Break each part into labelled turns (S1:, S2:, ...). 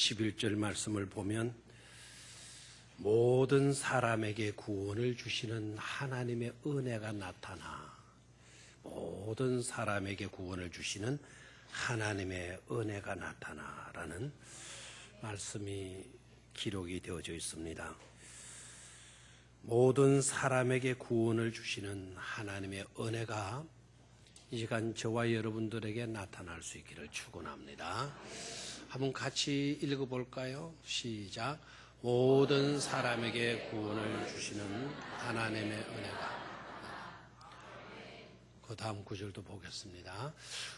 S1: 11절 말씀을 보면 모든 사람에게 구원을 주시는 하나님의 은혜가 나타나 모든 사람에게 구원을 주시는 하나님의 은혜가 나타나라는 말씀이 기록이 되어져 있습니다. 모든 사람에게 구원을 주시는 하나님의 은혜가 이 시간 저와 여러분들에게 나타날 수 있기를 축원합니다. 한번 같이 읽어볼까요? 시작. 모든 사람에게 구원을 주시는 하나님의 은혜가. 그 다음 구절도 보겠습니다.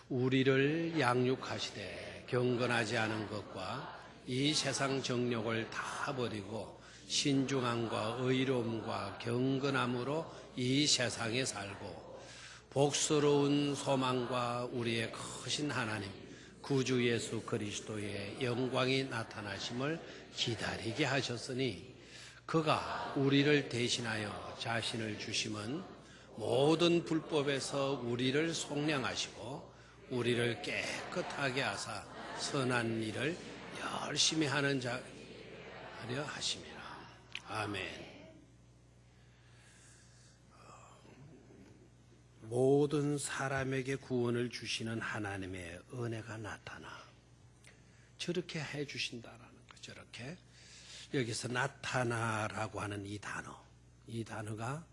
S1: 우리를 양육하시되 경건하지 않은 것과 이 세상 정욕을 다 버리고 신중함과 의로움과 경건함으로 이 세상에 살고 복스러운 소망과 우리의 크신 하나님 구주 예수 그리스도의 영광이 나타나심을 기다리게 하셨으니 그가 우리를 대신하여 자신을 주심은 모든 불법에서 우리를 속량하시고 우리를 깨끗하게 하사 선한 일을 열심히 하는 자 하려 하심이라. 아멘. 모든 사람에게 구원을 주시는 하나님의 은혜가 나타나 저렇게 해 주신다라는 거. 저렇게 여기서 나타나라고 하는 이 단어가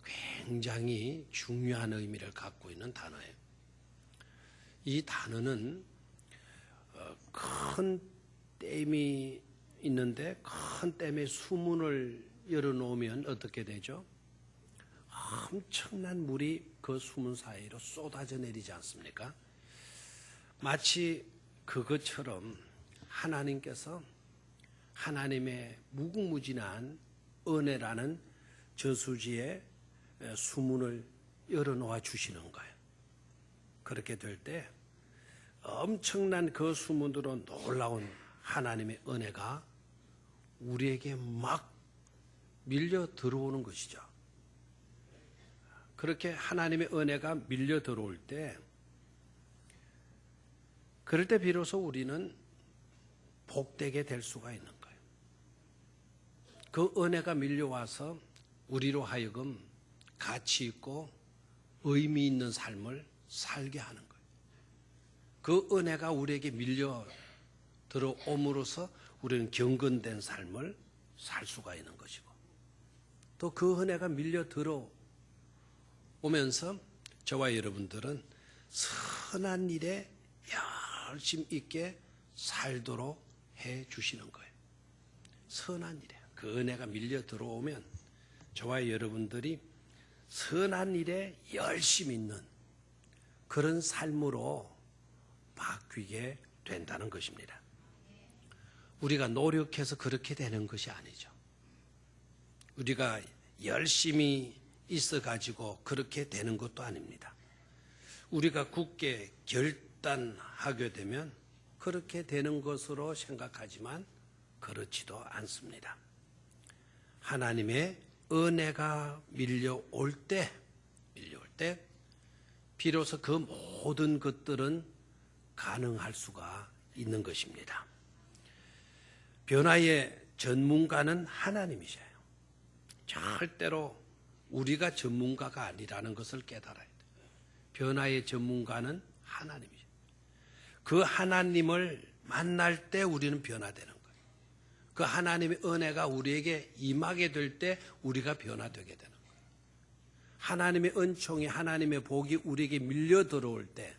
S1: 굉장히 중요한 의미를 갖고 있는 단어예요. 이 단어는 큰 댐이 있는데 큰 댐에 수문을 열어놓으면 어떻게 되죠? 엄청난 물이 그 수문 사이로 쏟아져 내리지 않습니까? 마치 그것처럼 하나님께서 하나님의 무궁무진한 은혜라는 저수지에 수문을 열어놓아 주시는 거예요. 그렇게 될 때 엄청난 그 수문으로 놀라운 하나님의 은혜가 우리에게 막 밀려 들어오는 것이죠. 그렇게 하나님의 은혜가 밀려 들어올 때, 그럴 때 비로소 우리는 복되게 될 수가 있는 거예요. 그 은혜가 밀려와서 우리로 하여금 가치 있고 의미 있는 삶을 살게 하는 거예요. 그 은혜가 우리에게 밀려 들어옴으로써 우리는 경건된 삶을 살 수가 있는 것이고, 또 그 은혜가 밀려 들어오면서 저와 여러분들은 선한 일에 열심 있게 살도록 해 주시는 거예요. 선한 일에 그 은혜가 밀려 들어오면 저와 여러분들이 선한 일에 열심히 있는 그런 삶으로 바뀌게 된다는 것입니다. 우리가 노력해서 그렇게 되는 것이 아니죠. 우리가 열심히 있어가지고 그렇게 되는 것도 아닙니다. 우리가 굳게 결단하게 되면 그렇게 되는 것으로 생각하지만 그렇지도 않습니다. 하나님의 은혜가 밀려올 때 비로소 그 모든 것들은 가능할 수가 있는 것입니다. 변화의 전문가는 하나님이셔요. 절대로 우리가 전문가가 아니라는 것을 깨달아야 돼요. 변화의 전문가는 하나님이셔요. 그 하나님을 만날 때 우리는 변화되는 거예요. 그 하나님의 은혜가 우리에게 임하게 될 때 우리가 변화되게 되는 거예요. 하나님의 은총이, 하나님의 복이 우리에게 밀려 들어올 때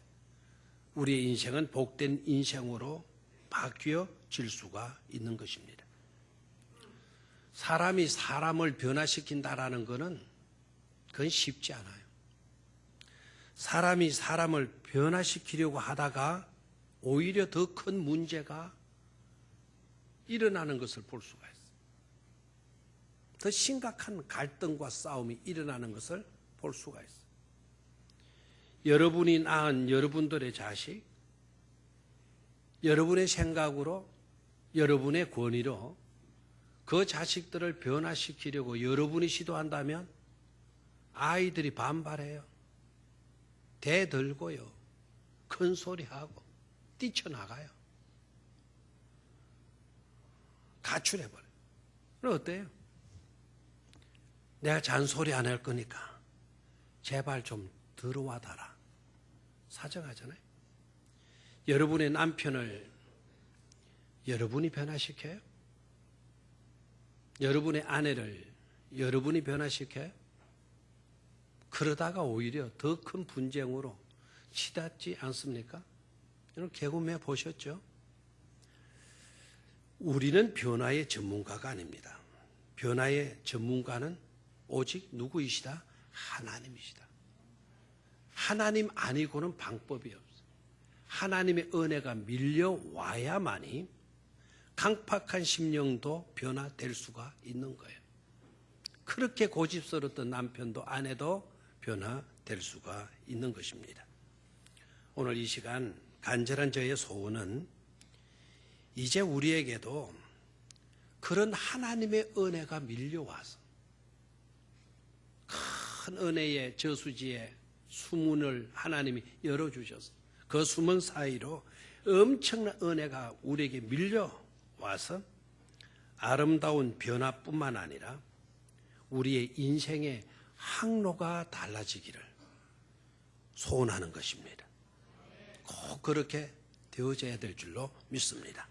S1: 우리의 인생은 복된 인생으로 바뀌어질 수가 있는 것입니다. 사람이 사람을 변화시킨다라는 것은 그건 쉽지 않아요. 사람이 사람을 변화시키려고 하다가 오히려 더 큰 문제가 일어나는 것을 볼 수가 있어요. 더 심각한 갈등과 싸움이 일어나는 것을 볼 수가 있어요. 여러분이 낳은 여러분들의 자식, 여러분의 생각으로, 여러분의 권위로 그 자식들을 변화시키려고 여러분이 시도한다면 아이들이 반발해요. 대들고요. 큰 소리하고 뛰쳐나가요. 가출해버려요. 그럼 어때요? 내가 잔소리 안 할 거니까 제발 좀 들어와 달라. 사정하잖아요. 여러분의 남편을 여러분이 변화시켜요? 여러분의 아내를 여러분이 변화시켜요? 그러다가 오히려 더 큰 분쟁으로 치닫지 않습니까? 여러분 개그맨 보셨죠? 우리는 변화의 전문가가 아닙니다. 변화의 전문가는 오직 누구이시다? 하나님이시다. 하나님 아니고는 방법이 없어요. 하나님의 은혜가 밀려와야만이 강팍한 심령도 변화될 수가 있는 거예요. 그렇게 고집스러웠던 남편도 아내도 변화될 수가 있는 것입니다. 오늘 이 시간 간절한 저의 소원은 이제 우리에게도 그런 하나님의 은혜가 밀려와서 큰 은혜의 저수지에 수문을 하나님이 열어주셔서 그 수문 사이로 엄청난 은혜가 우리에게 밀려와서 아름다운 변화뿐만 아니라 우리의 인생의 항로가 달라지기를 소원하는 것입니다. 꼭 그렇게 되어져야 될 줄로 믿습니다.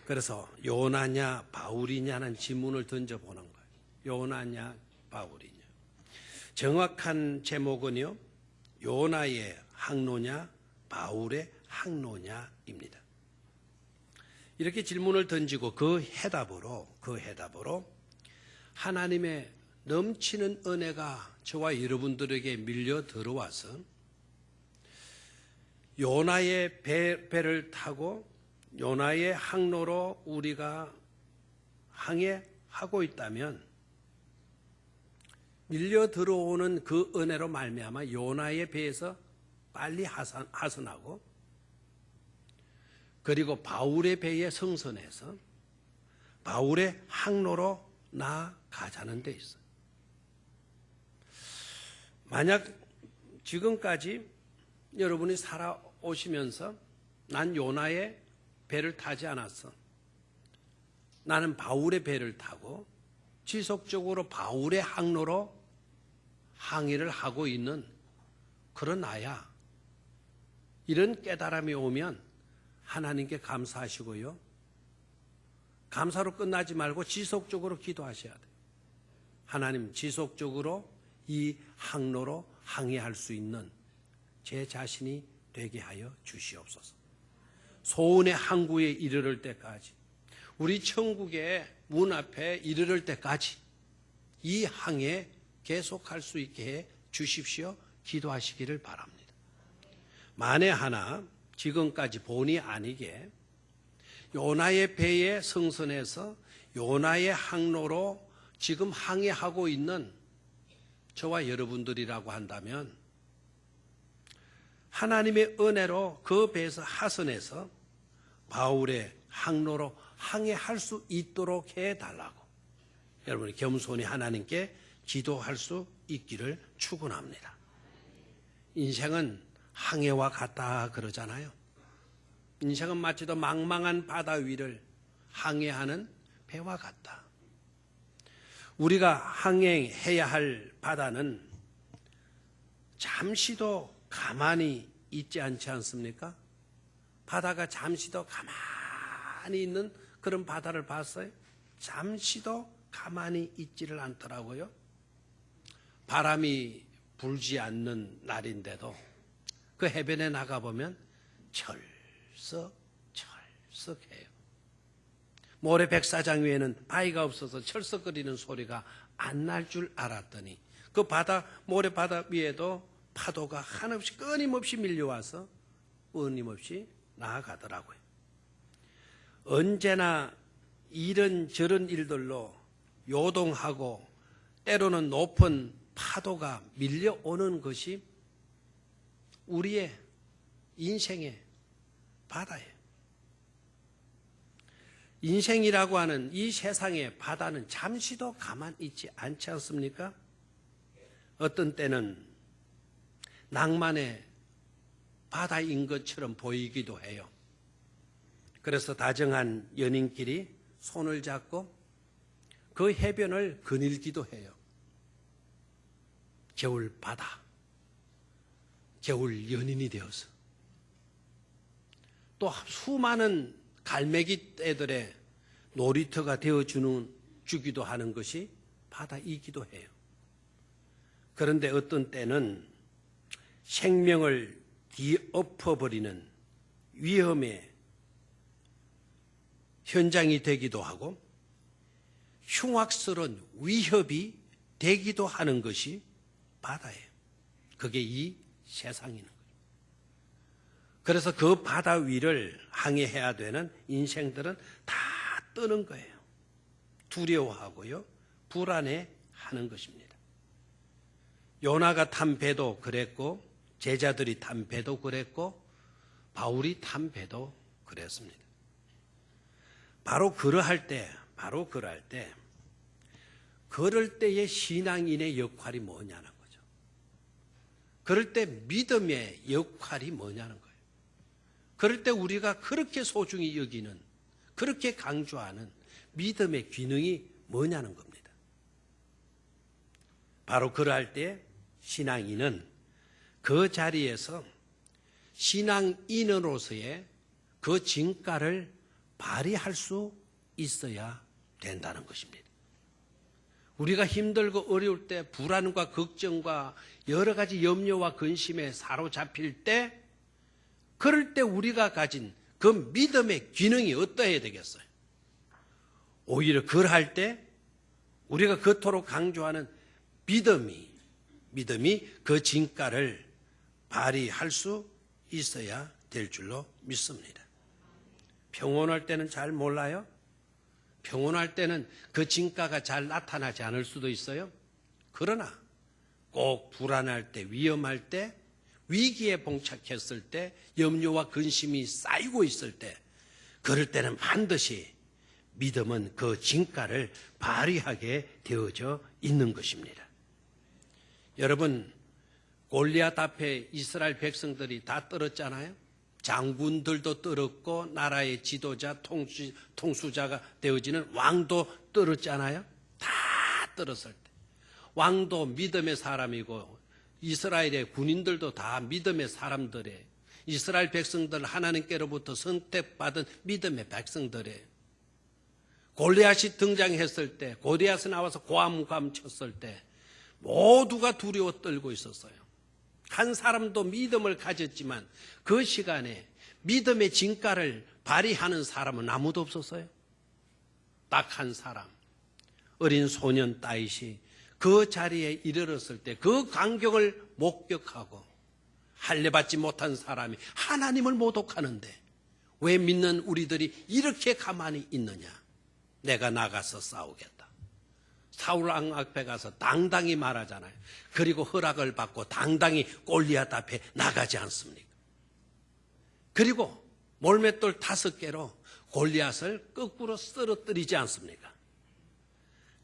S1: 그래서 요나냐 바울이냐는 질문을 던져보는 거예요. 요나냐 바울이냐. 정확한 제목은요, 요나의 항로냐 바울의 항로냐입니다. 이렇게 질문을 던지고 그 해답으로 하나님의 넘치는 은혜가 저와 여러분들에게 밀려 들어와서 요나의 배를 타고 요나의 항로로 우리가 항해하고 있다면 밀려 들어오는 그 은혜로 말미암아 요나의 배에서 빨리 하선하고 그리고 바울의 배에 승선해서 바울의 항로로 나아가자는 데 있어요. 만약 지금까지 여러분이 살아오시면서 난 요나의 배를 타지 않았어. 나는 바울의 배를 타고 지속적으로 바울의 항로로 항해를 하고 있는 그런 나야. 이런 깨달음이 오면 하나님께 감사하시고요. 감사로 끝나지 말고 지속적으로 기도하셔야 돼요. 하나님, 지속적으로 이 항로로 항해할 수 있는 제 자신이 되게 하여 주시옵소서. 소원의 항구에 이르를 때까지, 우리 천국의 문 앞에 이르를 때까지 이 항해 계속할 수 있게 해 주십시오. 기도하시기를 바랍니다. 만에 하나 지금까지 본의 아니게 요나의 배에 승선해서 요나의 항로로 지금 항해하고 있는 저와 여러분들이라고 한다면 하나님의 은혜로 그 배에서 하선해서 바울의 항로로 항해할 수 있도록 해달라고 여러분이 겸손히 하나님께 기도할 수 있기를 축원합니다. 인생은 항해와 같다 그러잖아요. 인생은 마치도 망망한 바다 위를 항해하는 배와 같다. 우리가 항해해야 할 바다는 잠시도 가만히 있지 않지 않습니까? 바다가 잠시도 가만히 있는 그런 바다를 봤어요? 잠시도 가만히 있지를 않더라고요. 바람이 불지 않는 날인데도 그 해변에 나가보면 철썩해요. 모래 백사장 위에는 바위가 없어서 철썩거리는 소리가 안 날 줄 알았더니 그 모래 바다 위에도 파도가 한없이 끊임없이 밀려와서 끊임없이 나아가더라고요. 언제나 이런저런 일들로 요동하고 때로는 높은 파도가 밀려오는 것이 우리의 인생의 바다예요. 인생이라고 하는 이 세상의 바다는 잠시도 가만히 있지 않지 않습니까? 어떤 때는 낭만의 바다인 것처럼 보이기도 해요. 그래서 다정한 연인끼리 손을 잡고 그 해변을 거닐기도 해요. 겨울 바다, 겨울 연인이 되어서. 또 수많은 갈매기 떼들의 놀이터가 되어주기도 하는 것이 바다이기도 해요. 그런데 어떤 때는 생명을 뒤엎어버리는 위험의 현장이 되기도 하고 흉악스러운 위협이 되기도 하는 것이 바다예요. 그게 이 세상이는 거예요. 그래서 그 바다 위를 항해해야 되는 인생들은 다 떠는 거예요. 두려워하고요, 불안해하는 것입니다. 요나가 탄 배도 그랬고, 제자들이 탄 배도 그랬고, 바울이 탄 배도 그랬습니다. 바로 그러할 때, 그럴 때의 신앙인의 역할이 뭐냐는 거죠. 그럴 때 믿음의 역할이 뭐냐는 거예요. 그럴 때 우리가 그렇게 소중히 여기는, 그렇게 강조하는 믿음의 기능이 뭐냐는 겁니다. 바로 그럴 때 신앙인은 그 자리에서 신앙인으로서의 그 진가를 발휘할 수 있어야 된다는 것입니다. 우리가 힘들고 어려울 때 불안과 걱정과 여러 가지 염려와 근심에 사로잡힐 때, 그럴 때 우리가 가진 그 믿음의 기능이 어떠해야 되겠어요? 오히려 그럴 때 우리가 그토록 강조하는 믿음이 그 진가를 발휘할 수 있어야 될 줄로 믿습니다. 평온할 때는 잘 몰라요? 평온할 때는 그 진가가 잘 나타나지 않을 수도 있어요. 그러나 꼭 불안할 때, 위험할 때, 위기에 봉착했을 때, 염려와 근심이 쌓이고 있을 때, 그럴 때는 반드시 믿음은 그 진가를 발휘하게 되어져 있는 것입니다. 여러분, 골리앗 앞에 이스라엘 백성들이 다 떨었잖아요. 장군들도 떨었고 나라의 지도자, 통수자가 되어지는 왕도 떨었잖아요. 다 떨었을 때. 왕도 믿음의 사람이고 이스라엘의 군인들도 다 믿음의 사람들이에요. 이스라엘 백성들 하나님께로부터 선택받은 믿음의 백성들이에요. 골리앗이 등장했을 때, 골리앗이 나와서 고함 쳤을 때 모두가 두려워 떨고 있었어요. 한 사람도 믿음을 가졌지만 그 시간에 믿음의 진가를 발휘하는 사람은 아무도 없었어요. 딱 한 사람, 어린 소년 다윗이 그 자리에 이르렀을 때 그 광경을 목격하고 할례받지 못한 사람이 하나님을 모독하는데 왜 믿는 우리들이 이렇게 가만히 있느냐? 내가 나가서 싸우겠다. 사울 왕 앞에 가서 당당히 말하잖아요. 그리고 허락을 받고 당당히 골리앗 앞에 나가지 않습니까? 그리고 몰맷돌 5개로 골리앗을 거꾸로 쓰러뜨리지 않습니까?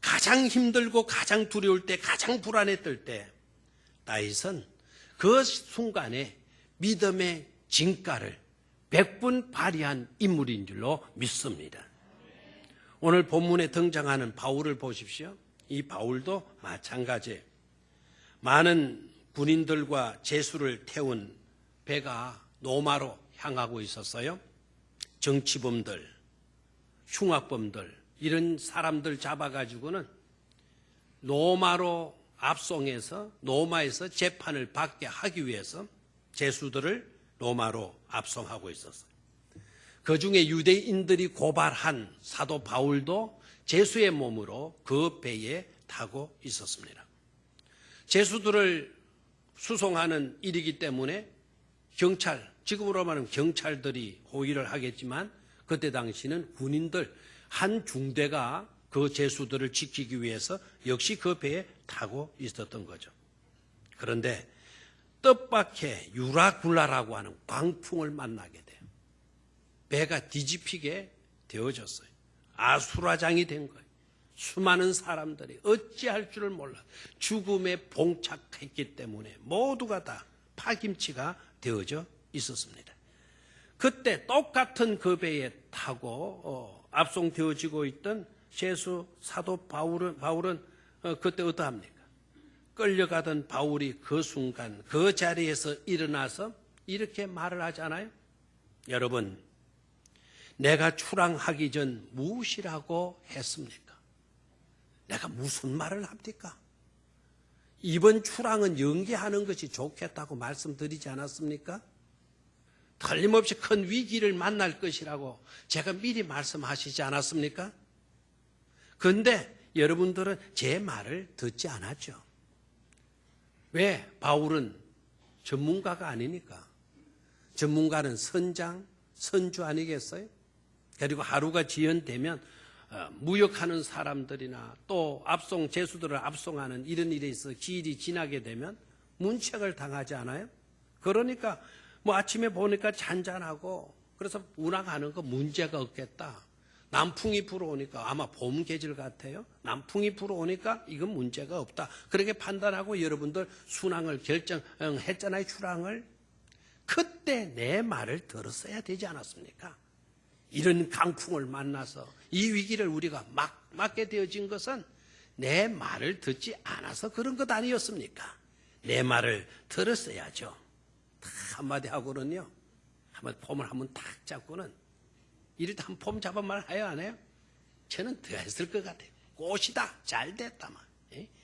S1: 가장 힘들고 가장 두려울 때, 가장 불안했을 때 다윗은 그 순간에 믿음의 진가를 100분 발휘한 인물인 줄로 믿습니다. 오늘 본문에 등장하는 바울을 보십시오. 이 바울도 마찬가지예요. 많은 군인들과 제수를 태운 배가 로마로 향하고 있었어요. 정치범들, 흉악범들 이런 사람들 잡아가지고는 로마로 압송해서 로마에서 재판을 받게 하기 위해서 제수들을 로마로 압송하고 있었어요. 그중에 유대인들이 고발한 사도 바울도 제수의 몸으로 그 배에 타고 있었습니다. 제수들을 수송하는 일이기 때문에 경찰, 지금으로 말하면 경찰들이 호위를 하겠지만 그때 당시는 군인들 한 중대가 그 제수들을 지키기 위해서 역시 그 배에 타고 있었던 거죠. 그런데 뜻밖의 유라굴라라고 하는 광풍을 만나게 돼요. 배가 뒤집히게 되어졌어요. 아수라장이 된 거예요. 수많은 사람들이 어찌할 줄을 몰라 죽음에 봉착했기 때문에 모두가 다 파김치가 되어져 있었습니다. 그때 똑같은 그 배에 타고 압송되어지고 있던 제수 사도 바울은 그때 어떠합니까? 끌려가던 바울이 그 순간 그 자리에서 일어나서 이렇게 말을 하잖아요. 여러분, 내가 출항하기 전 무엇이라고 했습니까? 내가 무슨 말을 합니까? 이번 출항은 연기하는 것이 좋겠다고 말씀드리지 않았습니까? 틀림없이 큰 위기를 만날 것이라고 제가 미리 말씀하시지 않았습니까? 그런데 여러분들은 제 말을 듣지 않았죠. 왜? 바울은 전문가가 아니니까. 전문가는 선장, 선주 아니겠어요? 그리고 하루가 지연되면 무역하는 사람들이나 또 압송, 제수들을 압송하는 이런 일에 있어 기일이 지나게 되면 문책을 당하지 않아요? 그러니까 뭐 아침에 보니까 잔잔하고 그래서 운항하는 거 문제가 없겠다. 남풍이 불어오니까 아마 봄 계절 같아요. 남풍이 불어오니까 이건 문제가 없다. 그렇게 판단하고 여러분들 순항을 결정했잖아요. 출항을. 그때 내 말을 들었어야 되지 않았습니까? 이런 강풍을 만나서 이 위기를 우리가 맞게 되어진 것은 내 말을 듣지 않아서 그런 것 아니었습니까? 내 말을 들었어야죠. 다 한마디 하고는요. 한번 폼을 한번 탁 잡고는 이럴 때 한 폼 잡은 말 해요, 안 해요? 저는 더 했을 것 같아요. 꽃이다, 잘 됐다, 막.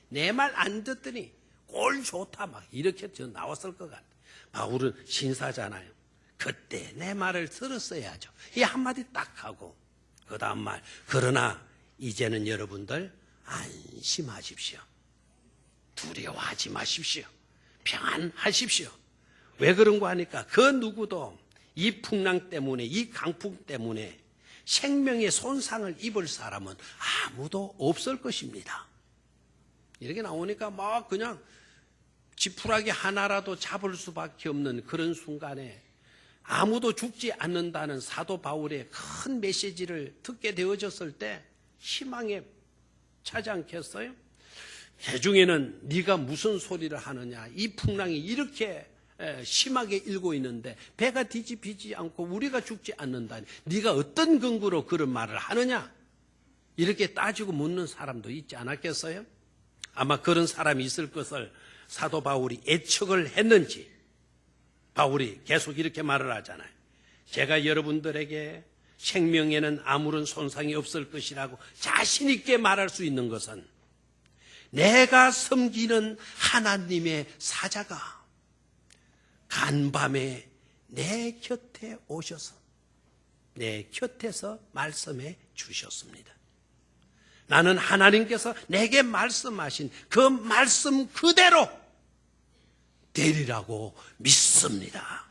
S1: 내 말 안 듣더니 꼴 좋다, 막. 이렇게 저 나왔을 것 같아요. 바울은 신사잖아요. 그때 내 말을 들었어야죠. 이 한마디 딱 하고, 그 다음 말. 그러나 이제는 여러분들 안심하십시오. 두려워하지 마십시오. 평안하십시오. 왜 그런 거 하니까 그 누구도 이 풍랑 때문에, 이 강풍 때문에 생명의 손상을 입을 사람은 아무도 없을 것입니다. 이렇게 나오니까 막 그냥 지푸라기 하나라도 잡을 수밖에 없는 그런 순간에 아무도 죽지 않는다는 사도 바울의 큰 메시지를 듣게 되어졌을 때 희망에 차지 않겠어요? 대중에는 네가 무슨 소리를 하느냐, 이 풍랑이 이렇게 심하게 일고 있는데 배가 뒤집히지 않고 우리가 죽지 않는다니 네가 어떤 근거로 그런 말을 하느냐, 이렇게 따지고 묻는 사람도 있지 않았겠어요? 아마 그런 사람이 있을 것을 사도 바울이 예측을 했는지 바울이 계속 이렇게 말을 하잖아요. 제가 여러분들에게 생명에는 아무런 손상이 없을 것이라고 자신 있게 말할 수 있는 것은 내가 섬기는 하나님의 사자가 간밤에 내 곁에 오셔서 내 곁에서 말씀해 주셨습니다. 나는 하나님께서 내게 말씀하신 그 말씀 그대로 되리라고 믿습니다.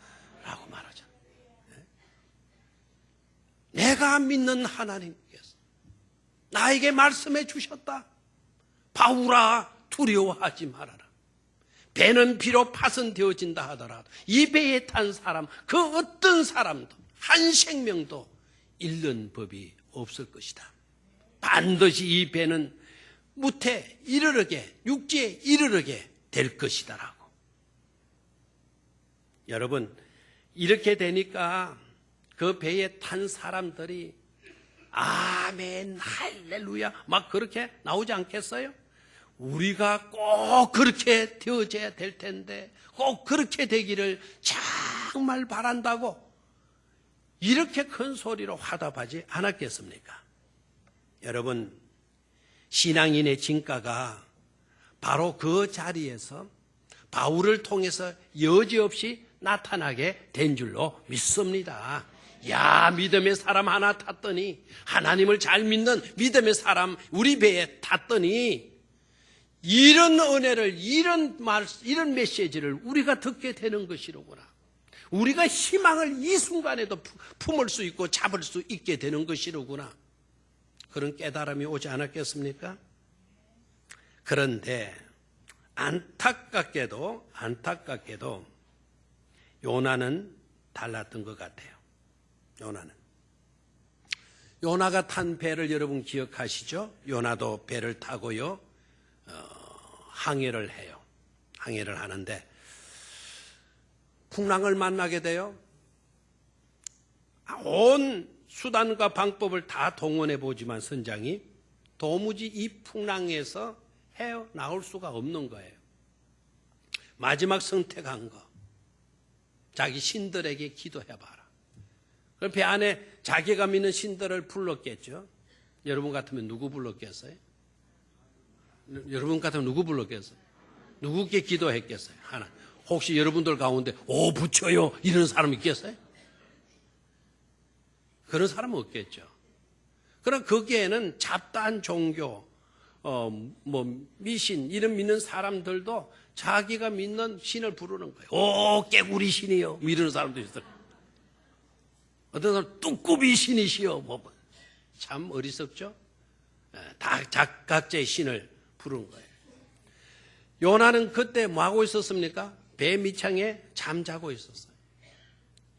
S1: 라고 말하잖아요. 내가 믿는 하나님께서 나에게 말씀해 주셨다. 바울아, 두려워하지 말아라. 배는 비록 파손되어진다 하더라도 이 배에 탄 사람, 그 어떤 사람도 한 생명도 잃는 법이 없을 것이다. 반드시 이 배는 무태 이르르게, 육지에 이르르게 될 것이다라고. 여러분, 이렇게 되니까 그 배에 탄 사람들이 아멘, 할렐루야 막 그렇게 나오지 않겠어요? 우리가 꼭 그렇게 되어져야 될 텐데, 꼭 그렇게 되기를 정말 바란다고 이렇게 큰 소리로 화답하지 않았겠습니까? 여러분, 신앙인의 진가가 바로 그 자리에서 바울을 통해서 여지없이 나타나게 된 줄로 믿습니다. 야, 믿음의 사람 하나 탔더니, 하나님을 잘 믿는 믿음의 사람 우리 배에 탔더니 이런 은혜를, 이런 메시지를 우리가 듣게 되는 것이로구나. 우리가 희망을 이 순간에도 품을 수 있고 잡을 수 있게 되는 것이로구나. 그런 깨달음이 오지 않았겠습니까? 그런데 안타깝게도 요나는 달랐던 것 같아요. 요나가 탄 배를 여러분 기억하시죠? 요나도 배를 타고요, 항해를 해요. 항해를 하는데 풍랑을 만나게 돼요. 온 수단과 방법을 다 동원해 보지만 선장이 도무지 이 풍랑에서 헤어나올 수가 없는 거예요. 마지막 선택한 거, 자기 신들에게 기도해봐라. 그럼 배 안에 자기가 믿는 신들을 불렀겠죠. 여러분 같으면 누구 불렀겠어요? 여러분 같으면 누구 불렀겠어요? 누구께 기도했겠어요? 하나. 혹시 여러분들 가운데 붙여요 이런 사람 있겠어요? 그런 사람은 없겠죠. 그럼 거기에는 잡다한 종교, 미신 이런 믿는 사람들도 자기가 믿는 신을 부르는 거예요. 깨구리 신이요 이런 사람도 있어요. 어떤 사람 뚜꾸비 신이시여. 참 어리석죠. 다 각자의 신을 부르는 거예요. 요나는 그때 뭐하고 있었습니까? 배 밑창에 잠자고 있었어요.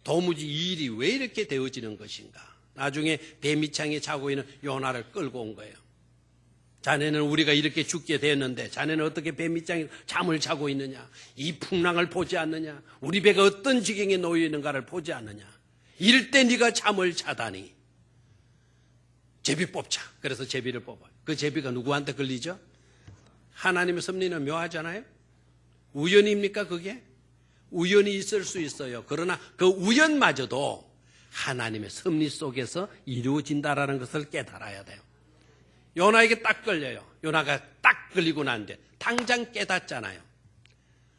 S1: 도무지 이 일이 왜 이렇게 되어지는 것인가. 나중에 배 밑창에 자고 있는 요나를 끌고 온 거예요. 자네는 우리가 이렇게 죽게 되었는데 자네는 어떻게 배 밑창에 잠을 자고 있느냐. 이 풍랑을 보지 않느냐. 우리 배가 어떤 지경에 놓여 있는가를 보지 않느냐. 이럴 때 네가 잠을 자다니. 제비 뽑자. 그래서 제비를 뽑아요. 그 제비가 누구한테 걸리죠? 하나님의 섭리는 묘하잖아요. 우연입니까 그게? 우연이 있을 수 있어요. 그러나 그 우연마저도 하나님의 섭리 속에서 이루어진다라는 것을 깨달아야 돼요. 요나에게 딱 걸려요. 요나가 딱 걸리고 난데 당장 깨닫잖아요.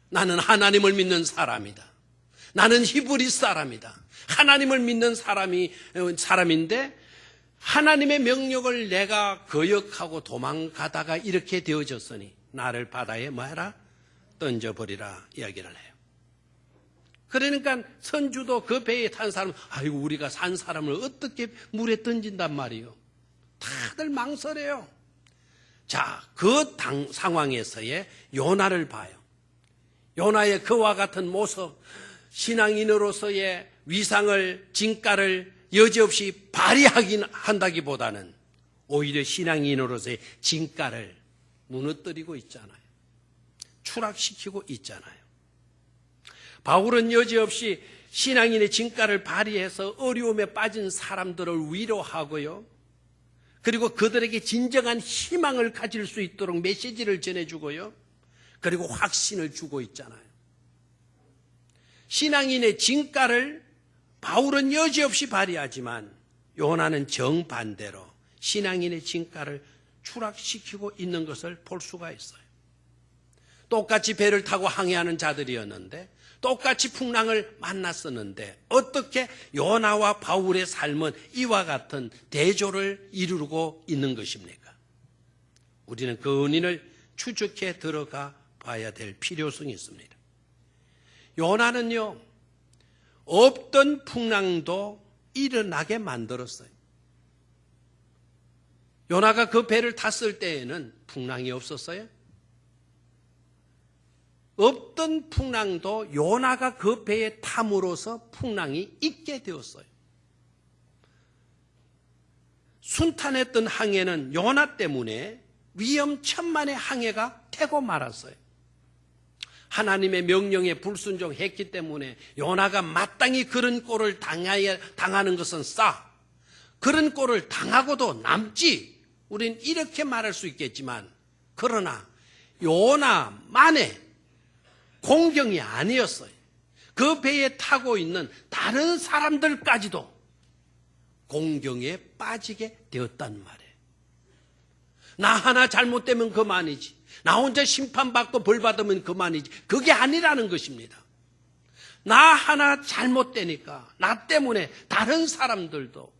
S1: 나는 하나님을 믿는 사람이다. 나는 히브리 사람이다. 하나님을 믿는 사람인데 하나님의 명령을 내가 거역하고 도망가다가 이렇게 되어졌으니 나를 바다에 뭐해라? 던져버리라 이야기를 해요. 그러니까 선주도 그 배에 탄 사람, 아이고 우리가 산 사람을 어떻게 물에 던진단 말이에요. 다들 망설여요. 자, 그 상황에서의 요나를 봐요. 요나의 그와 같은 모습, 신앙인으로서의 위상을, 진가를 여지없이 발휘한다기보다는 오히려 신앙인으로서의 진가를 무너뜨리고 있잖아요. 추락시키고 있잖아요. 바울은 여지없이 신앙인의 진가를 발휘해서 어려움에 빠진 사람들을 위로하고요. 그리고 그들에게 진정한 희망을 가질 수 있도록 메시지를 전해주고요. 그리고 확신을 주고 있잖아요. 신앙인의 진가를 바울은 여지없이 발휘하지만 요나는 정반대로 신앙인의 진가를 추락시키고 있는 것을 볼 수가 있어요. 똑같이 배를 타고 항해하는 자들이었는데 똑같이 풍랑을 만났었는데 어떻게 요나와 바울의 삶은 이와 같은 대조를 이루고 있는 것입니까? 우리는 그 원인을 추적해 들어가 봐야 될 필요성이 있습니다. 요나는요, 없던 풍랑도 일어나게 만들었어요. 요나가 그 배를 탔을 때에는 풍랑이 없었어요? 없던 풍랑도 요나가 그 배에 탐으로써 풍랑이 있게 되었어요. 순탄했던 항해는 요나 때문에 위험천만의 항해가 되고 말았어요. 하나님의 명령에 불순종했기 때문에 요나가 마땅히 그런 꼴을 당하는 것은 그런 꼴을 당하고도 남지. 우린 이렇게 말할 수 있겠지만 그러나 요나만의 공경이 아니었어요. 그 배에 타고 있는 다른 사람들까지도 공경에 빠지게 되었단 말이에요. 나 하나 잘못되면 그만이지. 나 혼자 심판받고 벌받으면 그만이지. 그게 아니라는 것입니다. 나 하나 잘못되니까 나 때문에 다른 사람들도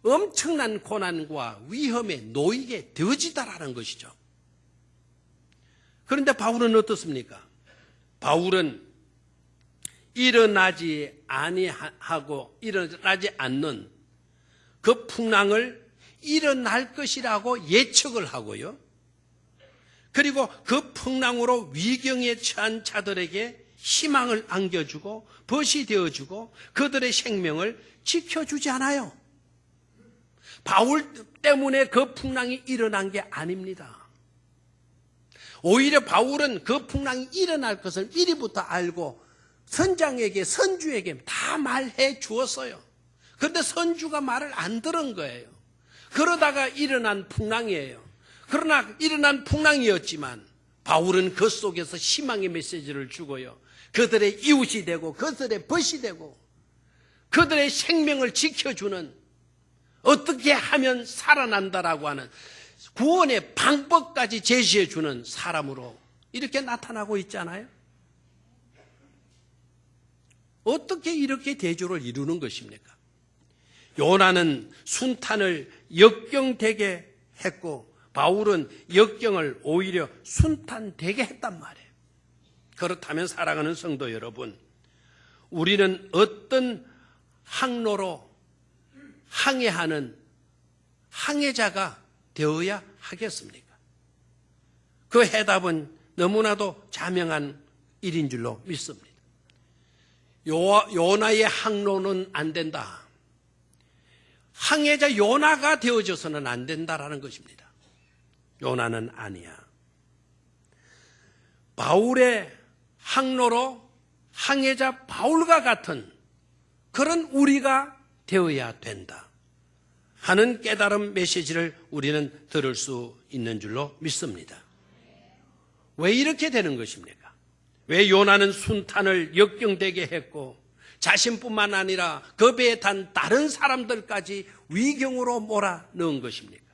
S1: 엄청난 고난과 위험에 놓이게 되어지다라는 것이죠. 그런데 바울은 어떻습니까? 바울은 일어나지 않는 그 풍랑을 일어날 것이라고 예측을 하고요. 그리고 그 풍랑으로 위경에 처한 자들에게 희망을 안겨주고 벗이 되어주고 그들의 생명을 지켜주지 않아요. 바울 때문에 그 풍랑이 일어난 게 아닙니다. 오히려 바울은 그 풍랑이 일어날 것을 미리부터 알고 선장에게, 선주에게 다 말해 주었어요. 그런데 선주가 말을 안 들은 거예요. 그러다가 일어난 풍랑이에요. 그러나 일어난 풍랑이었지만 바울은 그 속에서 희망의 메시지를 주고요. 그들의 이웃이 되고 그들의 벗이 되고 그들의 생명을 지켜주는, 어떻게 하면 살아난다라고 하는 구원의 방법까지 제시해 주는 사람으로 이렇게 나타나고 있잖아요. 어떻게 이렇게 대조를 이루는 것입니까? 요나는 순탄을 역경되게 했고 바울은 역경을 오히려 순탄되게 했단 말이에요. 그렇다면 사랑하는 성도 여러분, 우리는 어떤 항로로 항해하는 항해자가 되어야 하겠습니까? 그 해답은 너무나도 자명한 일인 줄로 믿습니다. 요나의 항로는 안 된다. 항해자 요나가 되어져서는 안 된다라는 것입니다. 요나는 아니야. 바울의 항로로 항해자 바울과 같은 그런 우리가 되어야 된다 하는 깨달음 메시지를 우리는 들을 수 있는 줄로 믿습니다. 왜 이렇게 되는 것입니까? 왜 요나는 순탄을 역경되게 했고 자신뿐만 아니라 그 배에 탄 다른 사람들까지 위경으로 몰아넣은 것입니까?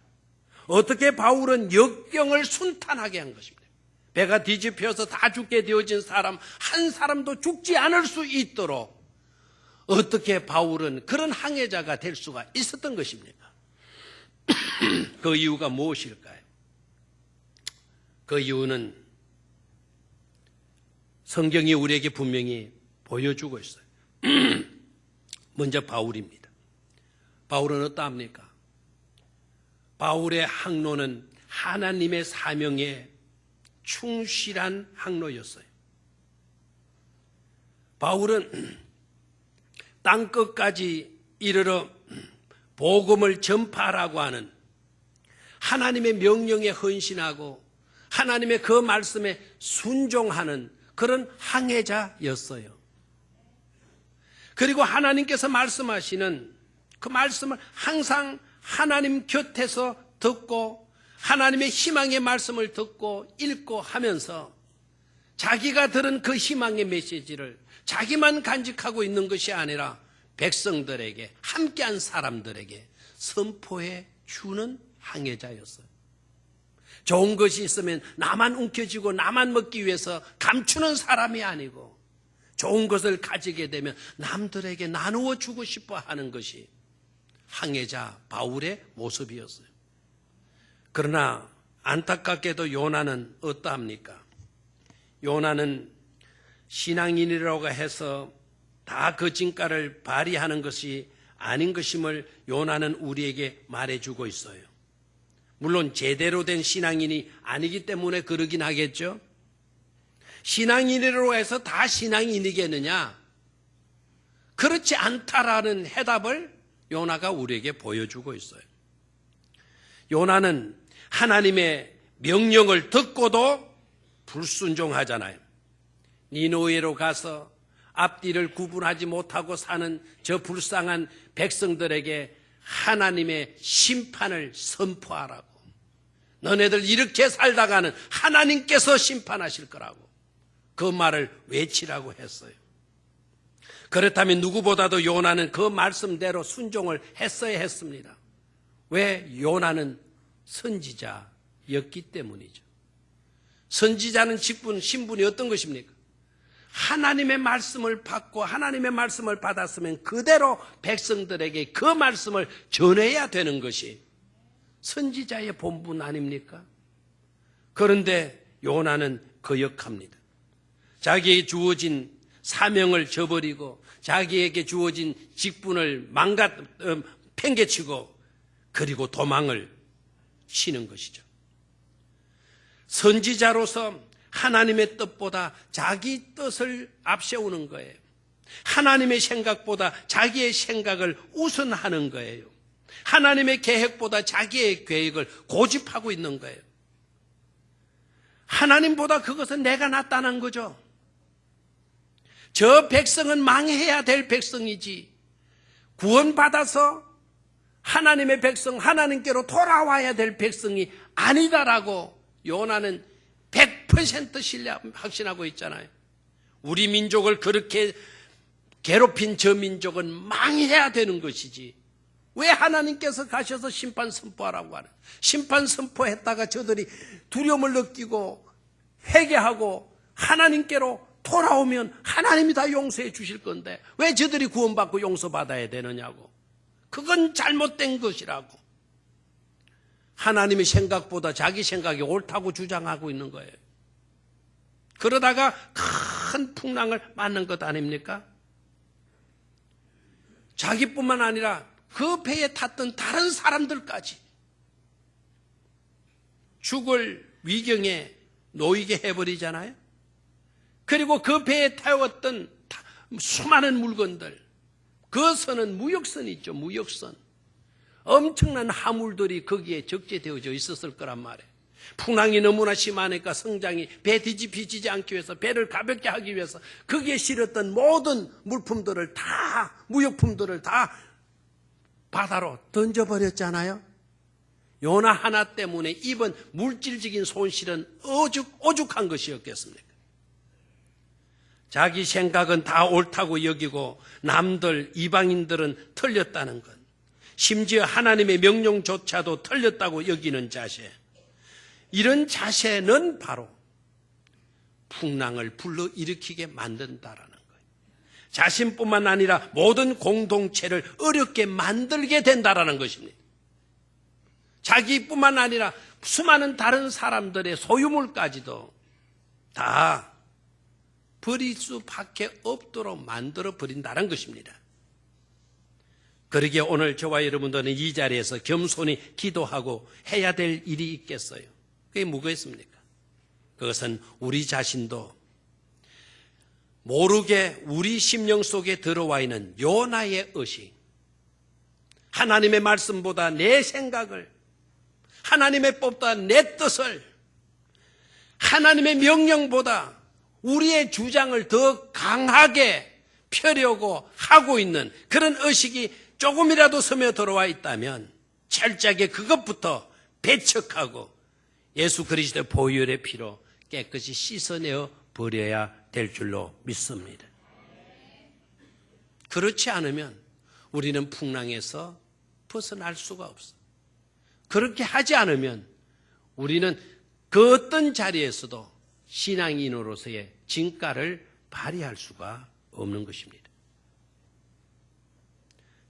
S1: 어떻게 바울은 역경을 순탄하게 한 것입니까? 배가 뒤집혀서 다 죽게 되어진 사람 한 사람도 죽지 않을 수 있도록 어떻게 바울은 그런 항해자가 될 수가 있었던 것입니까? 그 이유가 무엇일까요? 그 이유는 성경이 우리에게 분명히 보여주고 있어요. 먼저 바울입니다. 바울은 어떠합니까? 바울의 항로는 하나님의 사명에 충실한 항로였어요. 바울은 땅끝까지 이르러 복음을 전파하라고 하는 하나님의 명령에 헌신하고 하나님의 그 말씀에 순종하는 그런 항해자였어요. 그리고 하나님께서 말씀하시는 그 말씀을 항상 하나님 곁에서 듣고 하나님의 희망의 말씀을 듣고 읽고 하면서 자기가 들은 그 희망의 메시지를 자기만 간직하고 있는 것이 아니라 백성들에게, 함께한 사람들에게 선포해 주는 항해자였어요. 좋은 것이 있으면 나만 움켜쥐고 나만 먹기 위해서 감추는 사람이 아니고 좋은 것을 가지게 되면 남들에게 나누어 주고 싶어 하는 것이 항해자 바울의 모습이었어요. 그러나 안타깝게도 요나는 어떠합니까? 요나는 신앙인이라고 해서 다 그 진가를 발휘하는 것이 아닌 것임을 요나는 우리에게 말해주고 있어요. 물론 제대로 된 신앙인이 아니기 때문에 그러긴 하겠죠. 신앙인이라고 해서 다 신앙인이겠느냐? 그렇지 않다라는 해답을 요나가 우리에게 보여주고 있어요. 요나는 하나님의 명령을 듣고도 불순종하잖아요. 니느웨로 가서 앞뒤를 구분하지 못하고 사는 저 불쌍한 백성들에게 하나님의 심판을 선포하라고. 너네들 이렇게 살다가는 하나님께서 심판하실 거라고 그 말을 외치라고 했어요. 그렇다면 누구보다도 요나는 그 말씀대로 순종을 했어야 했습니다. 왜? 요나는 선지자였기 때문이죠. 선지자는 직분, 신분이 어떤 것입니까? 하나님의 말씀을 받고 하나님의 말씀을 받았으면 그대로 백성들에게 그 말씀을 전해야 되는 것이 선지자의 본분 아닙니까? 그런데 요나는 거역합니다. 자기에게 주어진 사명을 저버리고 자기에게 주어진 직분을 팽개치고 그리고 도망을 치는 것이죠. 선지자로서 하나님의 뜻보다 자기 뜻을 앞세우는 거예요. 하나님의 생각보다 자기의 생각을 우선하는 거예요. 하나님의 계획보다 자기의 계획을 고집하고 있는 거예요. 하나님보다 그것은 내가 낫다는 거죠. 저 백성은 망해야 될 백성이지 구원받아서 하나님의 백성, 하나님께로 돌아와야 될 백성이 아니다라고 요나는 100% 확신하고 있잖아요. 우리 민족을 그렇게 괴롭힌 저 민족은 망해야 되는 것이지. 왜 하나님께서 가셔서 심판 선포하라고 하는? 심판 선포했다가 저들이 두려움을 느끼고 회개하고 하나님께로 돌아오면 하나님이 다 용서해 주실 건데 왜 저들이 구원받고 용서받아야 되느냐고. 그건 잘못된 것이라고. 하나님의 생각보다 자기 생각이 옳다고 주장하고 있는 거예요. 그러다가 큰 풍랑을 맞는 것 아닙니까? 자기뿐만 아니라 그 배에 탔던 다른 사람들까지 죽을 위경에 놓이게 해버리잖아요. 그리고 그 배에 태웠던 수많은 물건들, 그 선은 무역선이 있죠. 무역선. 엄청난 화물들이 거기에 적재되어져 있었을 거란 말이에요. 풍랑이 너무나 심하니까 성장이 배 뒤집히지 않기 위해서, 배를 가볍게 하기 위해서 거기에 실었던 모든 물품들을 다, 무역품들을 다 바다로 던져버렸잖아요. 요나 하나 때문에 입은 물질적인 손실은 오죽한 것이었겠습니까? 자기 생각은 다 옳다고 여기고 남들, 이방인들은 틀렸다는 것. 심지어 하나님의 명령조차도 틀렸다고 여기는 자세. 이런 자세는 바로 풍랑을 불러일으키게 만든다라는 거예요. 자신뿐만 아니라 모든 공동체를 어렵게 만들게 된다라는 것입니다. 자기뿐만 아니라 수많은 다른 사람들의 소유물까지도 다 버릴 수밖에 없도록 만들어 버린다는 것입니다. 그러기에 오늘 저와 여러분들은 이 자리에서 겸손히 기도하고 해야 될 일이 있겠어요. 그게 뭐겠습니까? 그것은 우리 자신도 모르게 우리 심령 속에 들어와 있는 요나의 의식, 하나님의 말씀보다 내 생각을, 하나님의 법보다 내 뜻을, 하나님의 명령보다 우리의 주장을 더 강하게 펴려고 하고 있는 그런 의식이 조금이라도 스며 들어와 있다면 철저하게 그것부터 배척하고 예수 그리스도의 보혈의 피로 깨끗이 씻어내어 버려야 될 줄로 믿습니다. 그렇지 않으면 우리는 풍랑에서 벗어날 수가 없어. 그렇게 하지 않으면 우리는 그 어떤 자리에서도 신앙인으로서의 진가를 발휘할 수가 없는 것입니다.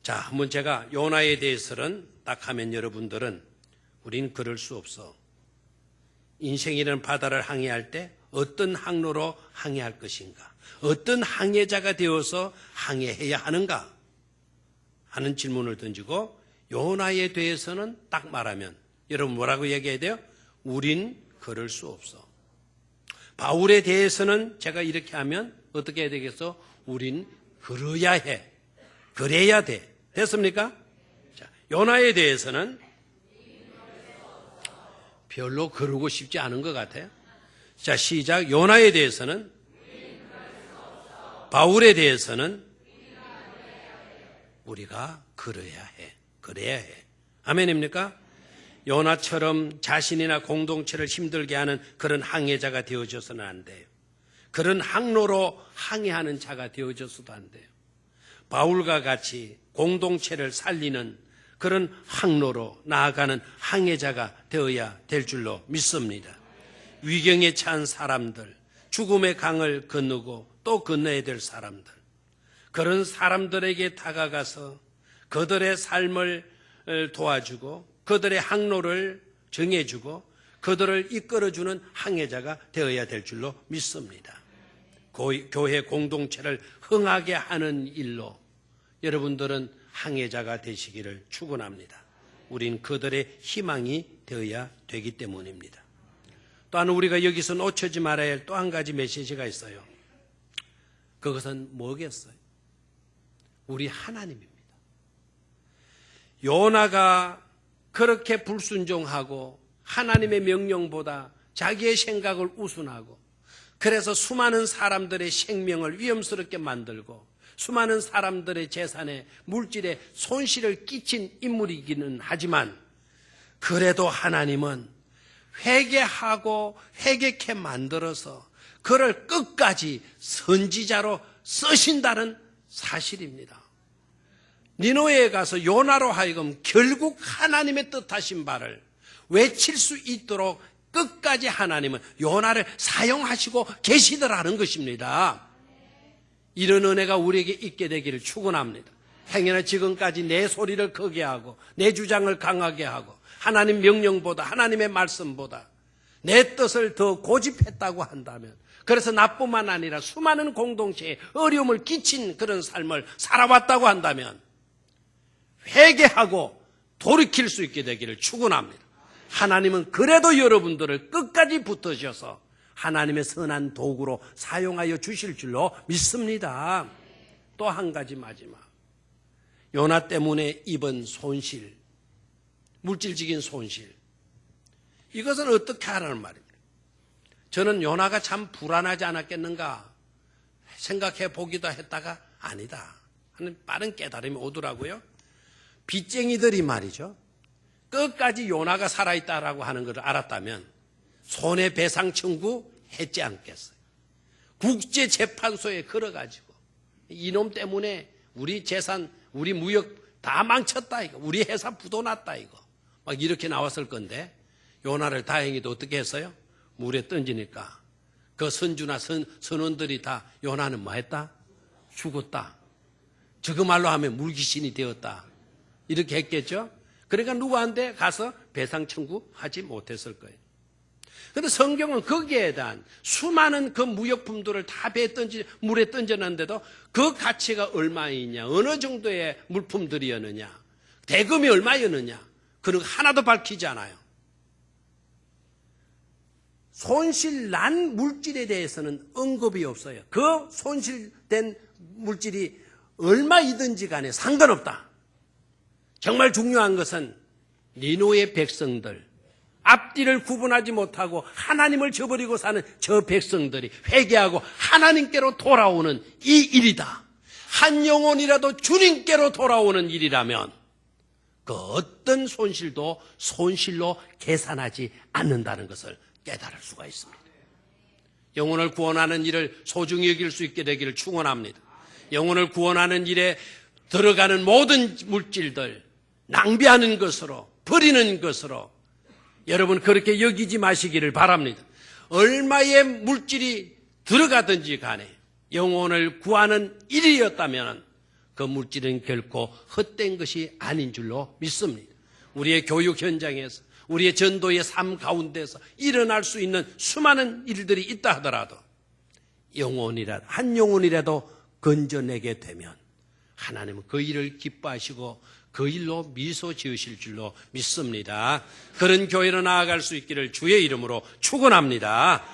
S1: 자, 한번 제가 요나에 대해서는 딱 하면 여러분들은 우린 그럴 수 없어. 인생이라는 바다를 항해할 때 어떤 항로로 항해할 것인가? 어떤 항해자가 되어서 항해해야 하는가? 하는 질문을 던지고 요나에 대해서는 딱 말하면 여러분 뭐라고 얘기해야 돼요? 우린 그럴 수 없어. 바울에 대해서는 제가 이렇게 하면 어떻게 해야 되겠어? 우린 그래야 해. 그래야 돼. 됐습니까? 자, 요나에 대해서는 별로 그러고 싶지 않은 것 같아요. 자, 시작. 요나에 대해서는, 바울에 대해서는 우리가 그래야 해. 그래야 해. 아멘입니까? 요나처럼 자신이나 공동체를 힘들게 하는 그런 항해자가 되어져서는 안 돼요. 그런 항로로 항해하는 자가 되어져서도 안 돼요. 바울과 같이 공동체를 살리는 그런 항로로 나아가는 항해자가 되어야 될 줄로 믿습니다. 위경에 처한 사람들, 죽음의 강을 건너고 또 건너야 될 사람들, 그런 사람들에게 다가가서 그들의 삶을 도와주고 그들의 항로를 정해주고 그들을 이끌어주는 항해자가 되어야 될 줄로 믿습니다. 교회 공동체를 흥하게 하는 일로 여러분들은 항해자가 되시기를 축원합니다. 우린 그들의 희망이 되어야 되기 때문입니다. 또한 우리가 여기서 놓치지 말아야 할 또 한 가지 메시지가 있어요. 그것은 뭐겠어요? 우리 하나님입니다. 요나가 그렇게 불순종하고 하나님의 명령보다 자기의 생각을 우선하고 그래서 수많은 사람들의 생명을 위험스럽게 만들고 수많은 사람들의 재산에 물질에 손실을 끼친 인물이기는 하지만 그래도 하나님은 회개하고 회개케 만들어서 그를 끝까지 선지자로 쓰신다는 사실입니다. 니느웨에 가서 요나로 하여금 결국 하나님의 뜻하신 바를 외칠 수 있도록 끝까지 하나님은 요나를 사용하시고 계시더라는 것입니다. 이런 은혜가 우리에게 있게 되기를 축원합니다. 행여나 지금까지 내 소리를 크게 하고 내 주장을 강하게 하고 하나님 명령보다 하나님의 말씀보다 내 뜻을 더 고집했다고 한다면, 그래서 나뿐만 아니라 수많은 공동체에 어려움을 끼친 그런 삶을 살아왔다고 한다면 회개하고 돌이킬 수 있게 되기를 축원합니다. 하나님은 그래도 여러분들을 끝까지 붙드셔서 하나님의 선한 도구로 사용하여 주실 줄로 믿습니다. 또 한 가지 마지막, 요나 때문에 입은 손실, 물질적인 손실, 이것은 어떻게 하라는 말입니다. 저는 요나가 참 불안하지 않았겠는가 생각해 보기도 했다가 아니다 하는 빠른 깨달음이 오더라고요. 빚쟁이들이 말이죠, 끝까지 요나가 살아있다라고 하는 것을 알았다면 손해배상 청구했지 않겠어요. 국제재판소에 걸어가지고 이놈 때문에 우리 재산, 우리 무역 다 망쳤다 이거, 우리 회사 부도났다 이거, 막 이렇게 나왔을 건데 요나를 다행히도 어떻게 했어요? 물에 던지니까 그 선주나 선원들이 다 요나는 뭐 했다? 죽었다. 저그 말로 하면 물귀신이 되었다. 이렇게 했겠죠? 그러니까 누구한테 가서 배상 청구하지 못했을 거예요. 그런데 성경은 거기에 대한 수많은 그 무역품들을 다 물에 던졌는데도 그 가치가 얼마이냐, 어느 정도의 물품들이었느냐, 대금이 얼마였느냐, 그런 거 하나도 밝히지 않아요. 손실 난 물질에 대해서는 언급이 없어요. 그 손실된 물질이 얼마이든지 간에 상관없다. 정말 중요한 것은 니느웨의 백성들, 앞뒤를 구분하지 못하고 하나님을 저버리고 사는 저 백성들이 회개하고 하나님께로 돌아오는 이 일이다. 한 영혼이라도 주님께로 돌아오는 일이라면 그 어떤 손실도 손실로 계산하지 않는다는 것을 깨달을 수가 있습니다. 영혼을 구원하는 일을 소중히 여길 수 있게 되기를 축원합니다. 영혼을 구원하는 일에 들어가는 모든 물질들 낭비하는 것으로, 버리는 것으로 여러분 그렇게 여기지 마시기를 바랍니다. 얼마의 물질이 들어가든지 간에 영혼을 구하는 일이었다면 그 물질은 결코 헛된 것이 아닌 줄로 믿습니다. 우리의 교육 현장에서, 우리의 전도의 삶 가운데서 일어날 수 있는 수많은 일들이 있다 하더라도 한 영혼이라도 건져내게 되면 하나님은 그 일을 기뻐하시고 그 일로 미소 지으실 줄로 믿습니다. 그런 교회로 나아갈 수 있기를 주의 이름으로 축원합니다.